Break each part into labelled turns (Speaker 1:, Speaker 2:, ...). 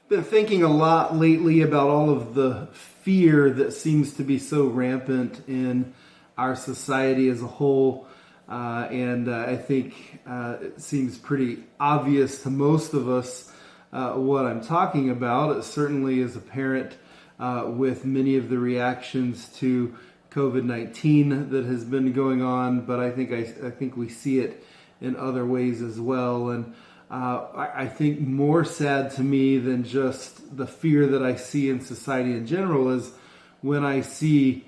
Speaker 1: Been thinking a lot lately about all of the fear that seems to be so rampant in our society as a whole. And I think it seems pretty obvious to most of us what I'm talking about. It certainly is apparent with many of the reactions to COVID-19 that has been going on, but I think we see it in other ways as well. And I think more sad to me than just the fear that I see in society in general is when I see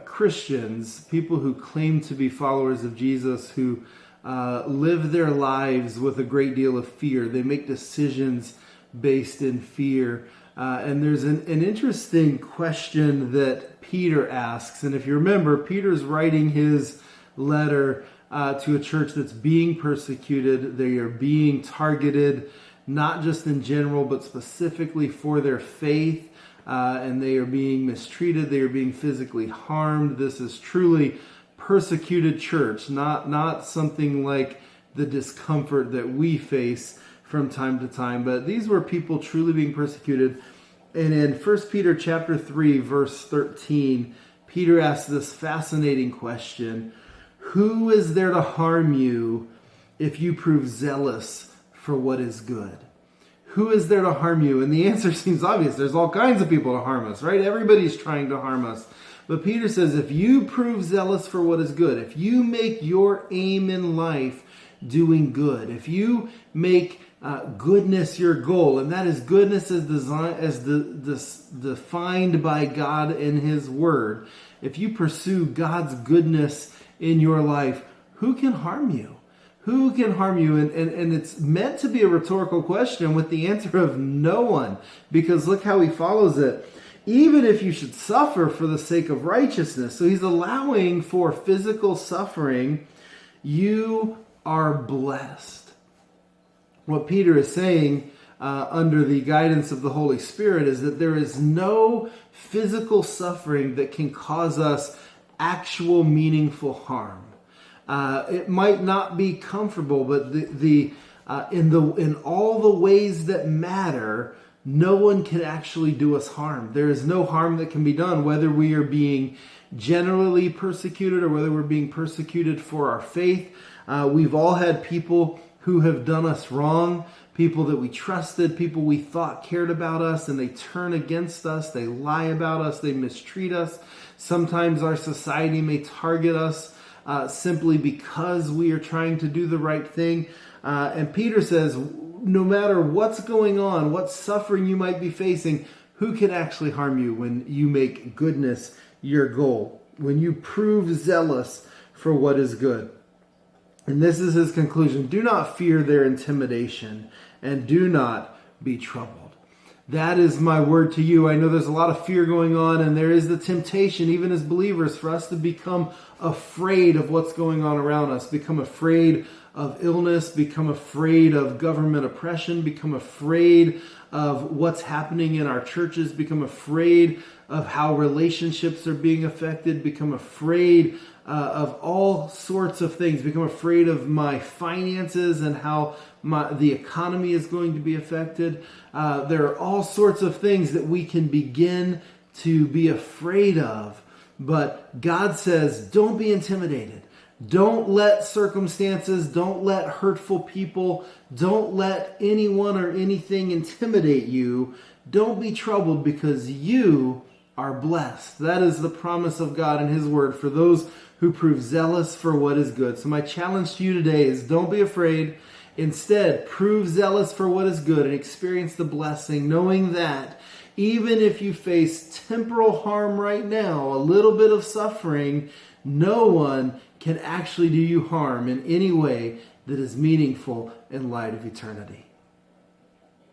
Speaker 1: Christians, people who claim to be followers of Jesus, who live their lives with a great deal of fear. They make decisions based in fear. And there's an interesting question that Peter asks. And if you remember, Peter's writing his letter to a church that's being persecuted. They are being targeted, not just in general, but specifically for their faith. And they are being mistreated. They are being physically harmed. This is truly persecuted church, not something like the discomfort that we face from time to time. But these were people truly being persecuted. And in 1 Peter chapter 3, verse 13, Peter asks this fascinating question: who is there to harm you if you prove zealous for what is good? Who is there to harm you? And the answer seems obvious. There's all kinds of people to harm us, right? Everybody's trying to harm us. But Peter says, if you prove zealous for what is good, if you make your aim in life doing good, if you make goodness your goal, and that is goodness as defined by God in His Word, if you pursue God's goodness in your life, who can harm you? Who can harm you? And it's meant to be a rhetorical question with the answer of no one, because look how he follows it. Even if you should suffer for the sake of righteousness. So he's allowing for physical suffering. You are blessed. What Peter is saying under the guidance of the Holy Spirit is that there is no physical suffering that can cause us actual meaningful harm. It might not be comfortable, but in all the ways that matter, no one can actually do us harm. There is no harm that can be done, whether we are being generally persecuted or whether we're being persecuted for our faith. We've all had people who have done us wrong, people that we trusted, people we thought cared about us, and they turn against us, they lie about us, they mistreat us. Sometimes our society may target us simply because we are trying to do the right thing. And Peter says, no matter what's going on, what suffering you might be facing, who can actually harm you when you make goodness your goal, when you prove zealous for what is good? And this is his conclusion: do not fear their intimidation, and do not be troubled. That is my word to you. I know there's a lot of fear going on, and there is the temptation, even as believers, for us to become afraid of what's going on around us, become afraid of illness, become afraid of government oppression, become afraid of what's happening in our churches, become afraid of how relationships are being affected, become afraid of all sorts of things, become afraid of my finances and how the economy is going to be affected. There are all sorts of things that we can begin to be afraid of. But God says, don't be intimidated. Don't let circumstances, don't let hurtful people, don't let anyone or anything intimidate you. Don't be troubled, because you are blessed. That is the promise of God in His Word for those who prove zealous for what is good. So my challenge to you today is, don't be afraid. Instead, prove zealous for what is good and experience the blessing, knowing that even if you face temporal harm right now, a little bit of suffering, no one can actually do you harm in any way that is meaningful in light of eternity.